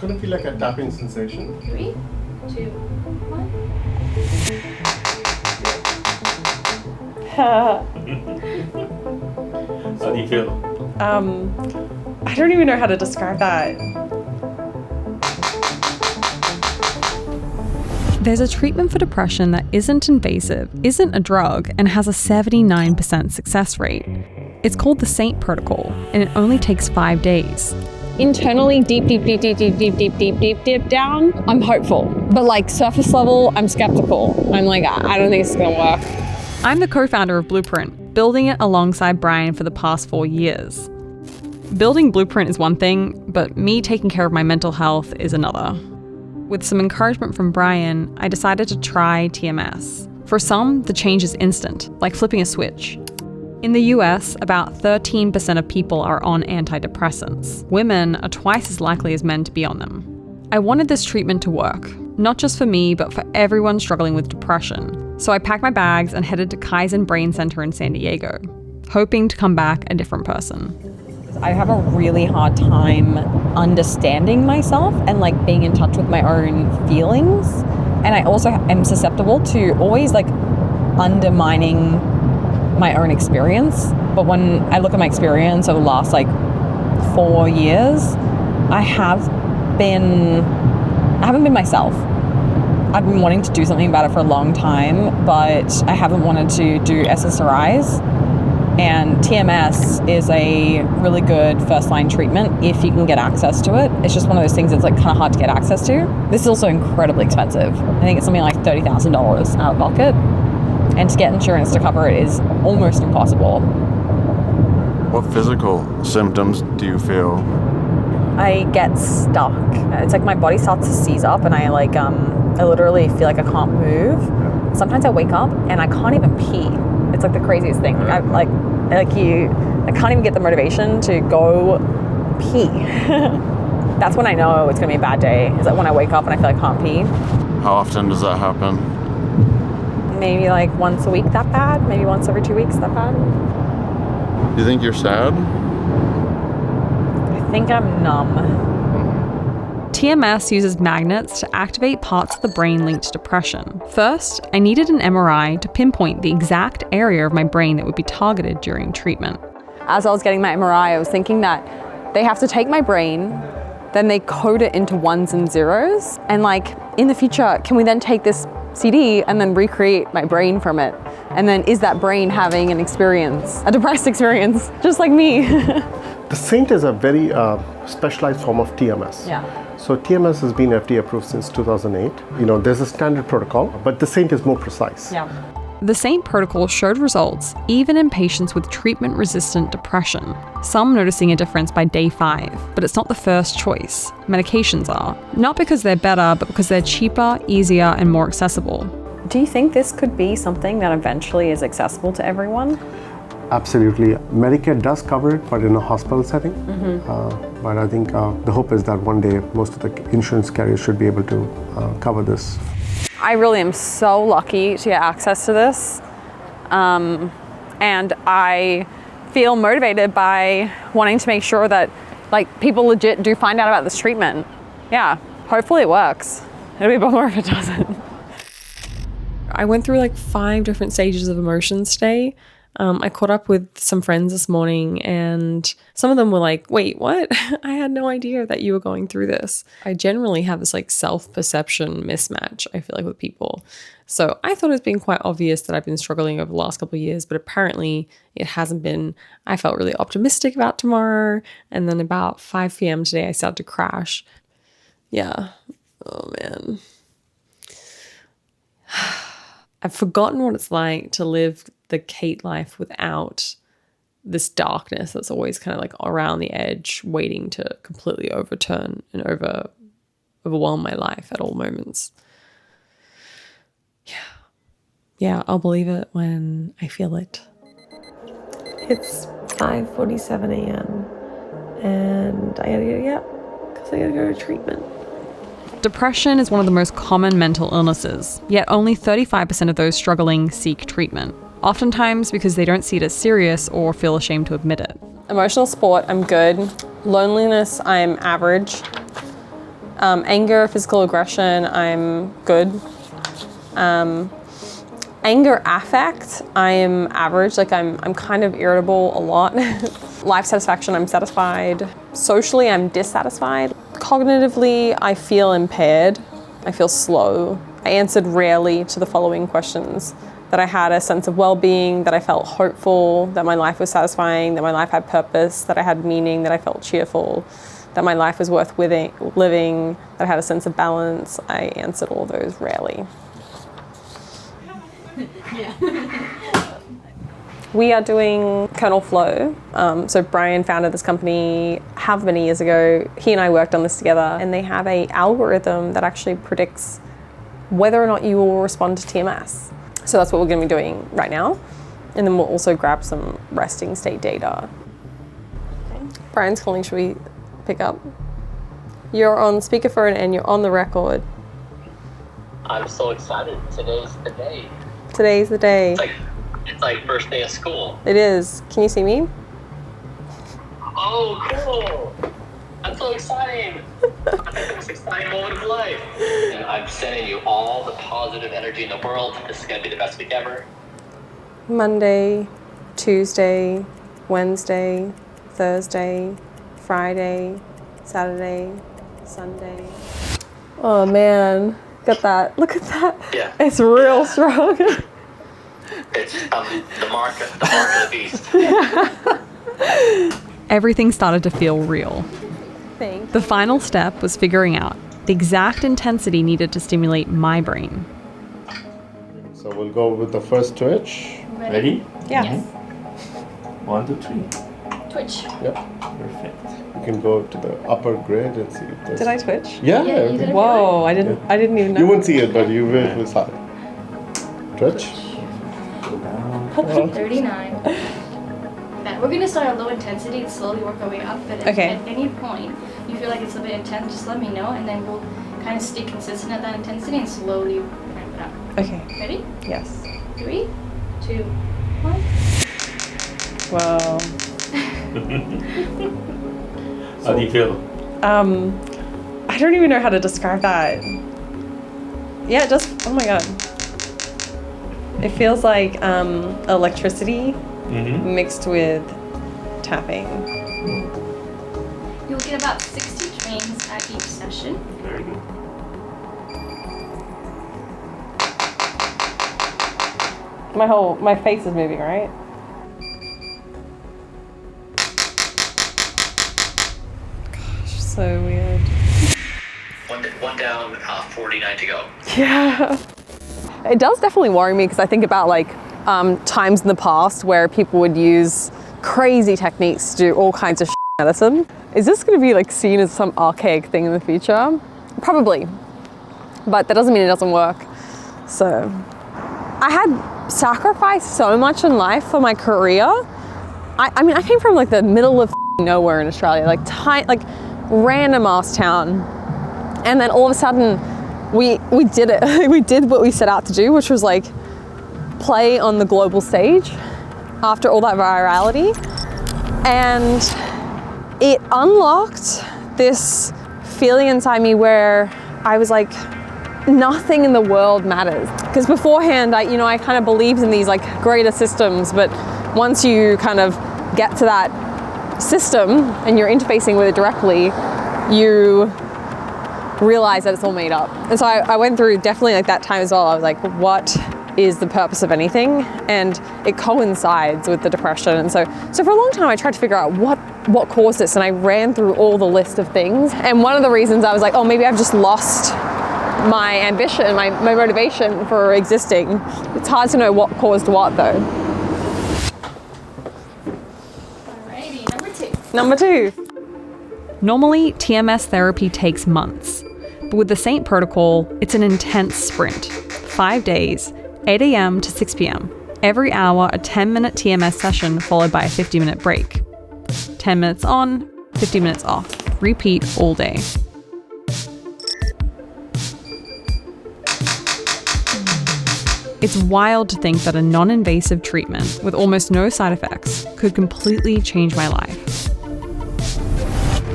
Couldn't feel like a tapping sensation. 3, 2, 1. How do you feel? I don't even know how to describe that. There's a treatment for depression that isn't invasive, isn't a drug, and has a 79% success rate. It's called the SAINT protocol, and it only takes 5 days. Internally, deep down, I'm hopeful. But like surface level, I'm skeptical. I'm like, I don't think it's gonna work. I'm the co-founder of Blueprint, building it alongside Bryan for the past 4 years. Building Blueprint is one thing, but me taking care of my mental health is another. With some encouragement from Bryan, I decided to try TMS. For some, the change is instant, like flipping a switch. In the US, about 13% of people are on anti-depressants. Women are twice as likely as men to be on them. I wanted this treatment to work, not just for me, but for everyone struggling with depression. So I packed my bags and headed to Kaizen Brain Center in San Diego, hoping to come back a different person. I have a really hard time understanding myself and like being in touch with my own feelings. And I also am susceptible to always like undermining my own experience. But when I look at my experience over the last like 4 years, I haven't been myself. I've been wanting to do something about it for a long time, but I haven't wanted to do SSRIs. And TMS is a really good first-line treatment if you can get access to it. It's just one of those things that's like kind of hard to get access to. This is also incredibly expensive. I think it's something like $30,000 out of pocket. And to get insurance to cover it is almost impossible. What physical symptoms do you feel? I get stuck. It's like my body starts to seize up and I literally feel like I can't move. Sometimes I wake up and I can't even pee. It's like the craziest thing. I can't even get the motivation to go pee. That's when I know it's gonna be a bad day. Is like when I wake up and I feel like I can't pee. How often does that happen? Maybe like once a week that bad, maybe once every 2 weeks that bad. Do you think you're sad? I think I'm numb. TMS uses magnets to activate parts of the brain linked to depression. First, I needed an MRI to pinpoint the exact area of my brain that would be targeted during treatment. As I was getting my MRI, I was thinking that they have to take my brain, then they code it into ones and zeros. And like in the future, can we then take this CD and then recreate my brain from it? And then is that brain having an experience, a depressed experience, just like me? The SAINT is a very specialized form of TMS. Yeah. So TMS has been FDA approved since 2008. There's a standard protocol, but the SAINT is more precise. Yeah. The SAINT protocol showed results even in patients with treatment-resistant depression, some noticing a difference by day 5. But it's not the first choice. Medications are. Not because they're better, but because they're cheaper, easier, and more accessible. Do you think this could be something that eventually is accessible to everyone? Absolutely. Medicare does cover it, but in a hospital setting. But I think the hope is that one day most of the insurance carriers should be able to cover this. I really am so lucky to get access to this. And I feel motivated by wanting to make sure that like people legit do find out about this treatment. Yeah, hopefully it works. It'll be a bummer if it doesn't. I went through like 5 different stages of emotions today. I caught up with some friends this morning and some of them were like, wait, what? I had no idea that you were going through this. I generally have this like self-perception mismatch, I feel like, with people. So I thought it was being quite obvious that I've been struggling over the last couple of years, but apparently it hasn't been. I felt really optimistic about tomorrow. And then about 5 p.m. today, I started to crash. Yeah. Oh, man. I've forgotten what it's like to live the Kate life without this darkness that's always kind of like around the edge, waiting to completely overturn and overwhelm my life at all moments. Yeah, I'll believe it when I feel it. It's 5:47 a.m. and I gotta get up because I gotta go to treatment. Depression is one of the most common mental illnesses, yet only 35% of those struggling seek treatment, oftentimes because they don't see it as serious or feel ashamed to admit it. Emotional support, I'm good. Loneliness, I'm average. Anger, physical aggression, I'm good. Anger affect, I am average. Like I'm kind of irritable a lot. Life satisfaction, I'm satisfied. Socially, I'm dissatisfied. Cognitively, I feel impaired. I feel slow. I answered rarely to the following questions: that I had a sense of well-being, that I felt hopeful, that my life was satisfying, that my life had purpose, that I had meaning, that I felt cheerful, that my life was worth living, that I had a sense of balance. I answered all those rarely. We are doing kernel flow. So Bryan founded this company however many years ago. He and I worked on this together, and they have a algorithm that actually predicts whether or not you will respond to TMS. So that's what we're going to be doing right now. And then we'll also grab some resting state data. Okay. Bryan's calling, should we pick up? You're on speakerphone and you're on the record. I'm so excited. Today's the day. Today's the day. It's like first day of school. It is. Can you see me? Oh, cool. That's so exciting. I think it's the most exciting moment of life. And I'm sending you all the positive energy in the world. This is going to be the best week ever. Monday, Tuesday, Wednesday, Thursday, Friday, Saturday, Sunday. Oh man, look at that. Look at that. Yeah. It's real strong. It's the mark of the beast. Everything started to feel real. Thanks. The final step was figuring out the exact intensity needed to stimulate my brain. So we'll go with the first twitch. Ready? Yeah. Yes. 1, 2, 3. Twitch. Yep. Perfect. You can go to the upper grid and see if there's... Did I twitch? Yeah. Yeah, you did it. Whoa, I didn't even know. You won't see it, but you will decide. Twitch. 39. That we're gonna start at low intensity and slowly work our way up. But Okay. at any point you feel like it's a bit intense, just let me know, and then we'll kind of stay consistent at that intensity and slowly ramp it up. Okay. Ready? Yes. 3, 2, 1. Whoa. How do you feel? I don't even know how to describe that. Yeah, it does. Oh my god. It feels like electricity mixed with tapping. You'll get about 60 trains at each session. Very good. My face is moving, right? Gosh, so weird. One down, 49 to go. Yeah. It does definitely worry me because I think about like times in the past where people would use crazy techniques to do all kinds of medicine. Is this going to be like seen as some archaic thing in the future? Probably, but that doesn't mean it doesn't work. So I had sacrificed so much in life for my career. I mean, I came from like the middle of nowhere in Australia, like random ass town. And then all of a sudden we did it. We did what we set out to do, which was like play on the global stage after all that virality. And it unlocked this feeling inside me where I was like, nothing in the world matters. Because beforehand, I kind of believed in these like greater systems, but once you kind of get to that system and you're interfacing with it directly, you realize that it's all made up. And so I went through definitely like that time as well. I was like, what is the purpose of anything? And it coincides with the depression. And so for a long time I tried to figure out what caused this, and I ran through all the list of things. And one of the reasons I was like, oh, maybe I've just lost my ambition, my motivation for existing. It's hard to know what caused what though. Alrighty, Number two. Normally, TMS therapy takes months, but with the Saint protocol, it's an intense sprint. 5 days, 8 a.m. to 6 p.m. Every hour, a 10-minute TMS session followed by a 50-minute break. 10 minutes on, 50 minutes off. Repeat all day. It's wild to think that a non-invasive treatment with almost no side effects could completely change my life.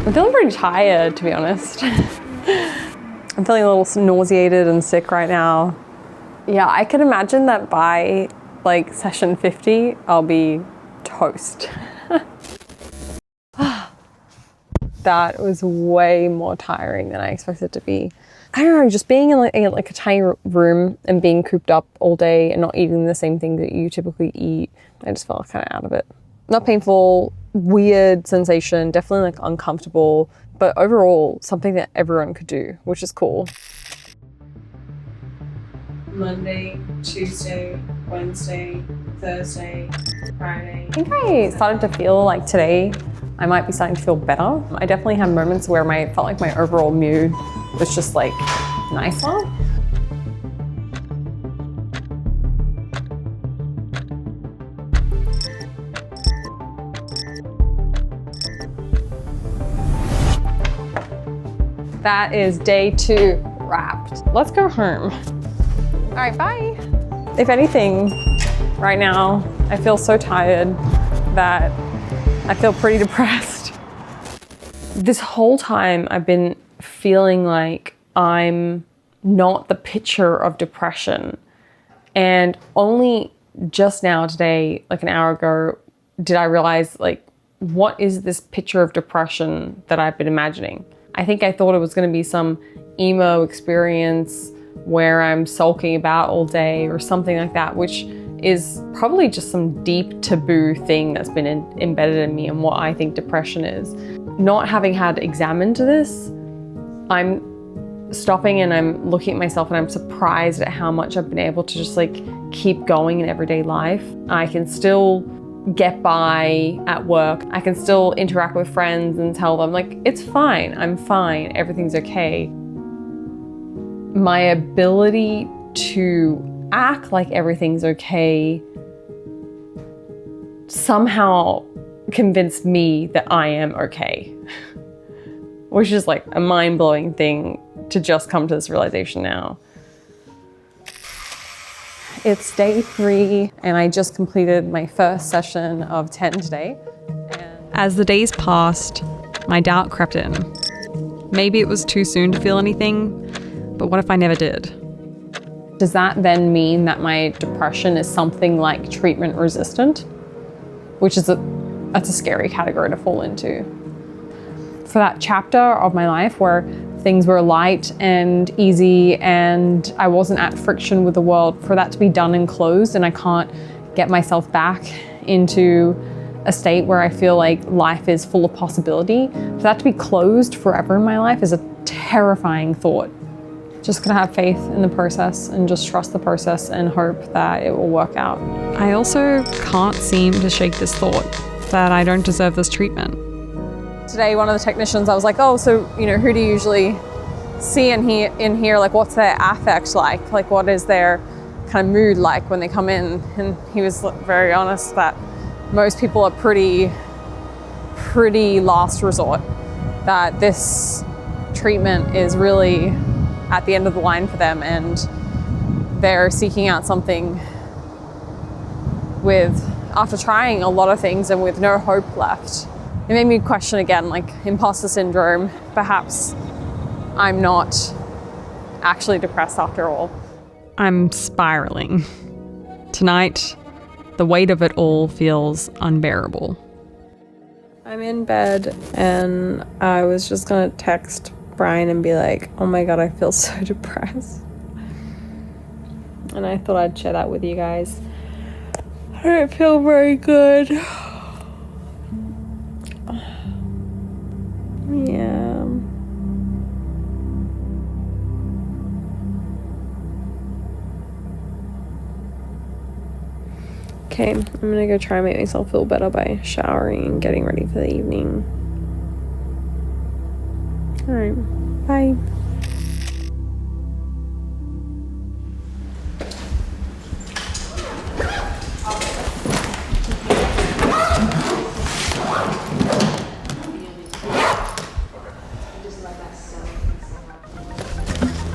I'm feeling pretty tired, to be honest. I'm feeling a little nauseated and sick right now. Yeah, I can imagine that by like session 50, I'll be toast. That was way more tiring than I expected it to be. I don't know, just being in like a tiny room and being cooped up all day and not eating the same thing that you typically eat, I just felt kind of out of it. Not painful, weird sensation, definitely like uncomfortable, but overall something that everyone could do, which is cool. Monday, Tuesday, Wednesday, Thursday, Friday. I think I started to feel like today I might be starting to feel better. I definitely had moments where I felt like my overall mood was just like nicer. That is day 2 wrapped. Let's go home. All right, bye. If anything, right now, I feel so tired that I feel pretty depressed. This whole time I've been feeling like I'm not the picture of depression. And only just now today, like an hour ago, did I realize like, what is this picture of depression that I've been imagining? I think I thought it was gonna be some emo experience where I'm sulking about all day or something like that, which is probably just some deep taboo thing that's been embedded in me and what I think depression is. Not having had examined this, I'm stopping and I'm looking at myself and I'm surprised at how much I've been able to just like keep going in everyday life. I can still get by at work. I can still interact with friends and tell them like, it's fine, I'm fine, everything's okay. My ability to act like everything's okay somehow convinced me that I am okay, which is like a mind-blowing thing to just come to this realization now. It's day 3 and I just completed my first session of 10 today. As the days passed, my doubt crept in. Maybe it was too soon to feel anything, but what if I never did? Does that then mean that my depression is something like treatment resistant? Which is that's a scary category to fall into. For that chapter of my life where things were light and easy and I wasn't at friction with the world, for that to be done and closed and I can't get myself back into a state where I feel like life is full of possibility, for that to be closed forever in my life is a terrifying thought. Just gonna have faith in the process and just trust the process and hope that it will work out. I also can't seem to shake this thought that I don't deserve this treatment. Today, one of the technicians, I was like, oh, so, who do you usually see in here? Like, what's their affect like? Like, what is their kind of mood like when they come in? And he was very honest that most people are pretty last resort, that this treatment is really at the end of the line for them and they're seeking out something after trying a lot of things and with no hope left. It made me question again, like imposter syndrome. Perhaps I'm not actually depressed after all. I'm spiraling. Tonight, the weight of it all feels unbearable. I'm in bed and I was just gonna text Bryan and be like, oh my God, I feel so depressed. And I thought I'd share that with you guys. I don't feel very good. Yeah. Okay, I'm gonna go try and make myself feel better by showering and getting ready for the evening. All right, bye.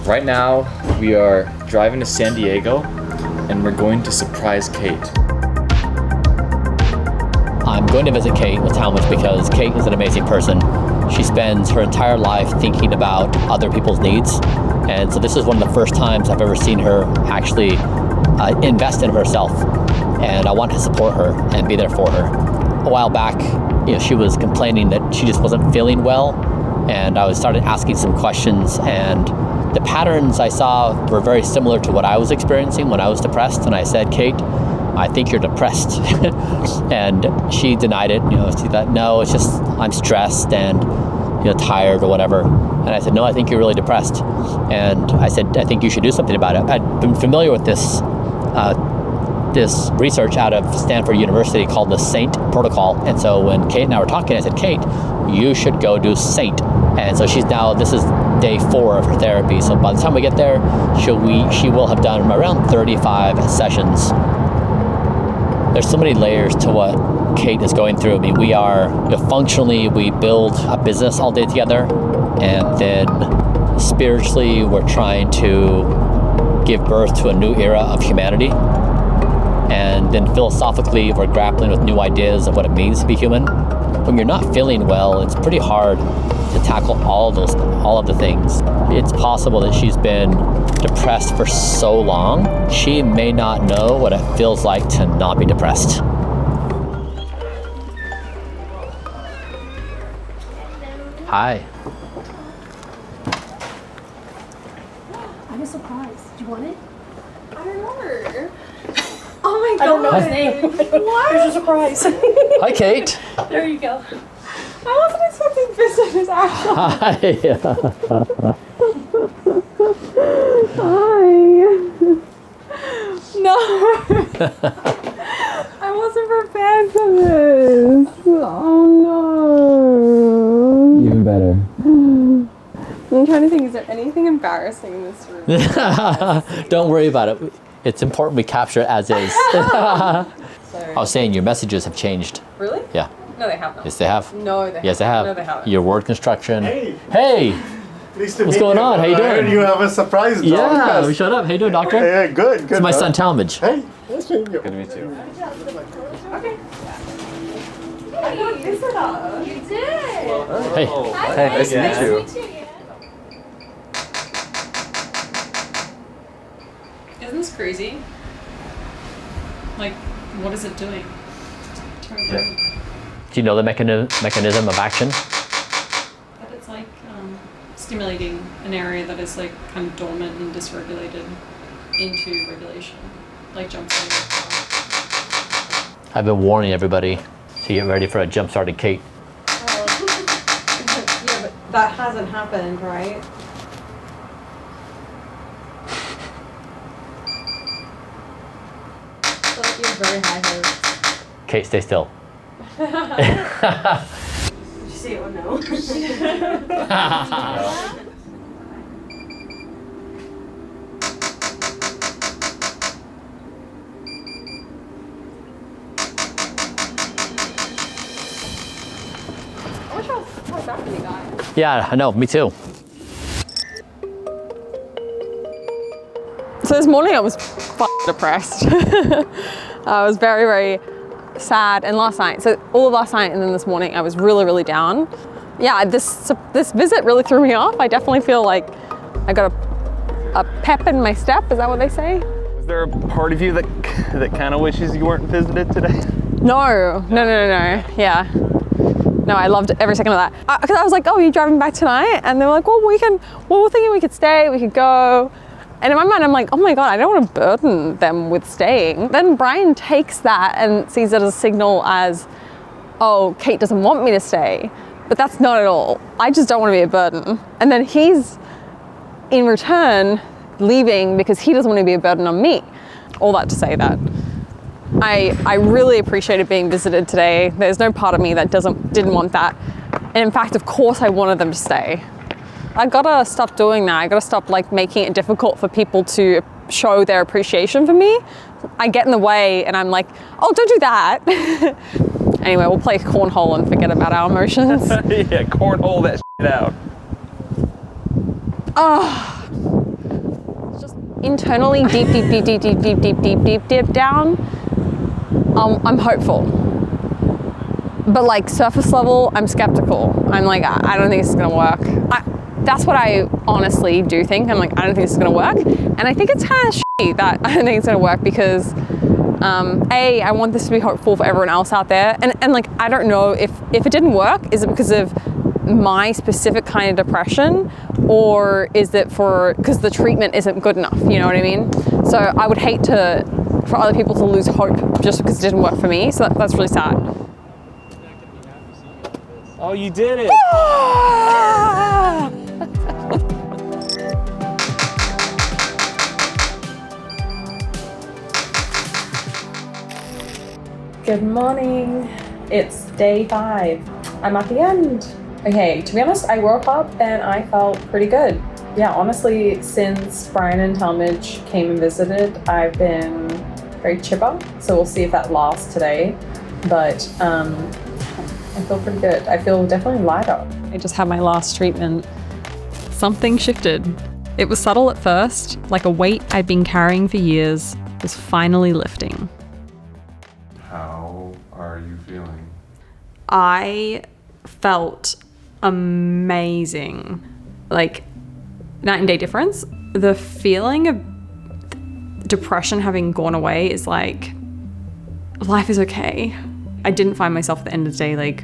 Right now, we are driving to San Diego, and we're going to surprise Kate. I'm going to visit Kate with Talmadge because Kate is an amazing person. She spends her entire life thinking about other people's needs, And so this is one of the first times I've ever seen her actually invest in herself. And I want to support her and be there for her. A while back, she was complaining that she just wasn't feeling well. And I started asking some questions, and the patterns I saw were very similar to what I was experiencing when I was depressed. And I said, Kate, I think you're depressed. And she denied it. She thought, no, it's just I'm stressed and tired or whatever. And I said, no, I think you're really depressed. And I said, I think you should do something about it. I'd been familiar with this research out of Stanford University called the SAINT protocol. And so when Kate and I were talking, I said, Kate, you should go do SAINT. And so this is day 4 of her therapy. So by the time we get there, she will have done around 35 sessions. There's so many layers to what Kate is going through. I mean, we are, functionally, we build a business all day together. And then spiritually, we're trying to give birth to a new era of humanity. And then philosophically, we're grappling with new ideas of what it means to be human. When you're not feeling well, it's pretty hard to tackle all of the things. It's possible that she's been depressed for so long, she may not know what it feels like to not be depressed. Hi. I'm a surprise. Do you want it? I don't know. Oh my god. I don't know his name. What? There's a surprise. Hi, Kate. There you go. I wasn't expecting visitors actually. Hi. Hi. No. I wasn't prepared for this. Oh no. Even better. I'm trying to think, is there anything embarrassing in this room? Don't worry about it. It's important we capture it as is. I was saying your messages have changed. Really? Yeah. No, they haven't. Yes, they have. No, they Yes, they have. No, they haven't. Your word construction. Hey. Hey. Pleased to What's meet going you. on? How you I heard doing? you have a surprise dog. Yeah, we showed up. How you doing, doctor? Yeah, good. It's my son Talmadge. Hey, nice to meet you. Good to meet you. Okay. I got a visitor. You did. Hey. Hey, nice to meet you. Isn't this crazy? Like, what is it doing? Do you know the mechanism of action? But it's like stimulating an area that is like kind of dormant and dysregulated into regulation, like jump starting. I've been warning everybody to get ready for a jump-started Kate. Yeah, but that hasn't happened, right? So you're very high hopes. Kate, stay still. Did you say oh no? I wish I was coming back with you guys. Yeah, I know. Me too. So this morning I was depressed. I was very, very sad, and last night, so all of last night and then this morning I was really, really down. Yeah, this visit really threw me off. I definitely feel like I got a pep in my step, is that what they say? Was there a part of you that kind of wishes you weren't visited today? No. Yeah. No, I loved every second of that. Because I was like, oh, are you driving back tonight? And they were like, well, we're thinking we could stay, we could go. And in my mind, I'm like, oh my God, I don't want to burden them with staying. Then Bryan takes that and sees it as a signal as, oh, Kate doesn't want me to stay. But that's not at all. I just don't want to be a burden. And then he's, in return, leaving because he doesn't want to be a burden on me. All that to say that I really appreciated being visited today. There's no part of me that didn't want that. And in fact, of course, I wanted them to stay. I gotta stop doing that. I gotta stop making it difficult for people to show their appreciation for me. I get in the way and I'm like, oh, don't do that. Anyway, we'll play cornhole and forget about our emotions. Yeah, cornhole that shit out. Just internally deep down, I'm hopeful. But surface level, I'm skeptical. I'm like, I don't think this is gonna work. That's what I honestly do think. I'm like, I don't think this is gonna work. And I think it's kind of shitty that I don't think it's gonna work because A, I want this to be hopeful for everyone else out there. And like, I don't know if it didn't work, is it because of my specific kind of depression, or is it because the treatment isn't good enough? You know what I mean? So I would hate for other people to lose hope just because it didn't work for me. So that's really sad. Oh, you did it! Good morning. It's day 5. I'm at the end. Okay, to be honest, I woke up and I felt pretty good. Yeah, honestly, since Bryan and Talmadge came and visited, I've been very chipper. So we'll see if that lasts today. But I feel pretty good. I feel definitely lighter. I just had my last treatment. Something shifted. It was subtle at first, like a weight I'd been carrying for years was finally lifting. How are you feeling? I felt amazing. Like, night and day difference. The feeling of depression having gone away is like, life is okay. I didn't find myself at the end of the day like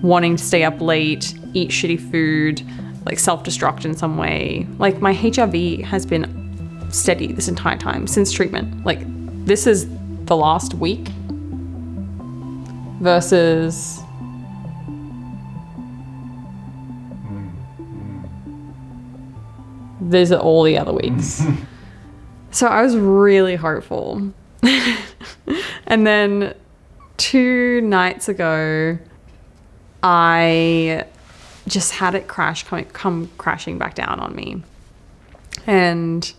wanting to stay up late, eat shitty food, like self-destruct in some way. Like, my HRV has been steady this entire time since treatment. Like, this is the last week versus these are all the other weeks. So I was really hopeful. And then 2 nights ago, I just had it come crashing back down on me. And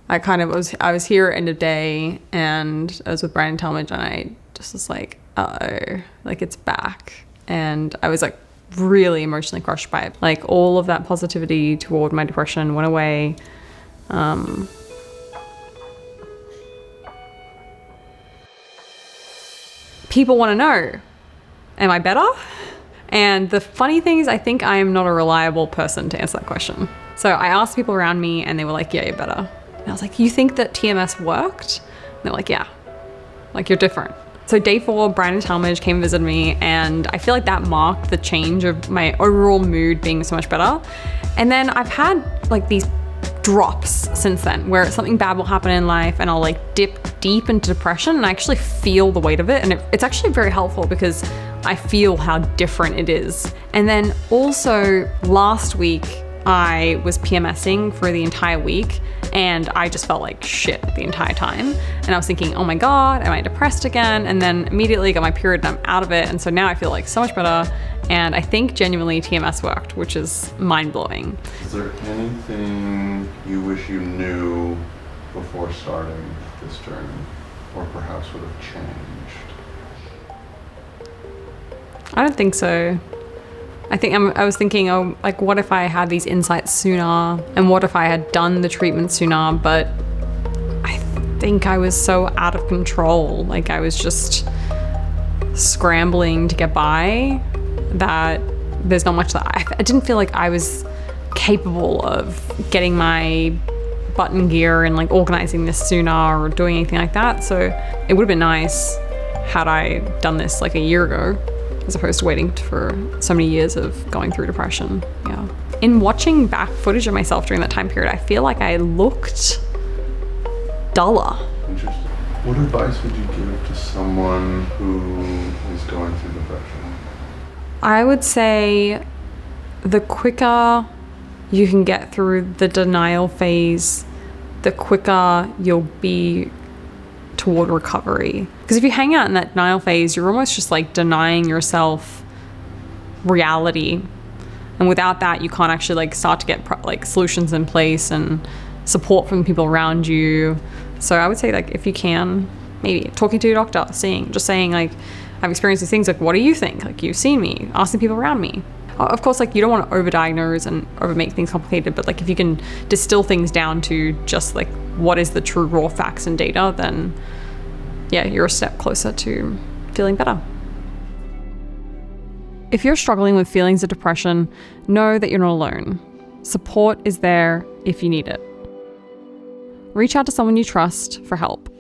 I was here at end of day, and I was with Bryan and Talmadge, and I just was like, uh-oh, like it's back. And I was like really emotionally crushed by it. Like, all of that positivity toward my depression went away. People want to know, am I better? And the funny thing is, I think I am not a reliable person to answer that question. So I asked people around me and they were like, yeah, you're better. And I was like, you think that TMS worked? And they're like, yeah, like you're different. So day 4, Bryan and Talmadge came and visited me, and I feel like that marked the change of my overall mood being so much better. And then I've had like these drops since then where something bad will happen in life and I'll like dip deep into depression and I actually feel the weight of it, and it's actually very helpful because I feel how different it is. And then also last week I was PMSing for the entire week and I just felt like shit the entire time. And I was thinking, oh my God, am I depressed again? And then immediately got my period and I'm out of it. And so now I feel like so much better. And I think genuinely TMS worked, which is mind-blowing. Is there anything you wish you knew before starting this journey, or perhaps would have changed? I don't think so. I was thinking, oh, like what if I had these insights sooner? And what if I had done the treatment sooner? But I think I was so out of control. Like, I was just scrambling to get by that there's not much that I didn't feel like I was capable of getting my butt in gear and like organizing this sooner or doing anything like that. So it would have been nice had I done this like a year ago, as opposed to waiting for so many years of going through depression. Yeah. In watching back footage of myself during that time period, I feel like I looked duller. Interesting. What advice would you give to someone who is going through depression? I would say the quicker you can get through the denial phase, the quicker you'll be toward recovery. Because if you hang out in that denial phase, you're almost just like denying yourself reality. And without that, you can't actually like start to get like solutions in place and support from the people around you. So I would say, like, if you can, maybe talking to your doctor, just saying like, I've experienced these things, like, what do you think? Like, you've seen me, asking people around me. Of course, like, you don't want to overdiagnose and overmake things complicated, but like, if you can distill things down to just like, what is the true raw facts and data, then yeah, you're a step closer to feeling better. If you're struggling with feelings of depression, know that you're not alone. Support is there if you need it. Reach out to someone you trust for help.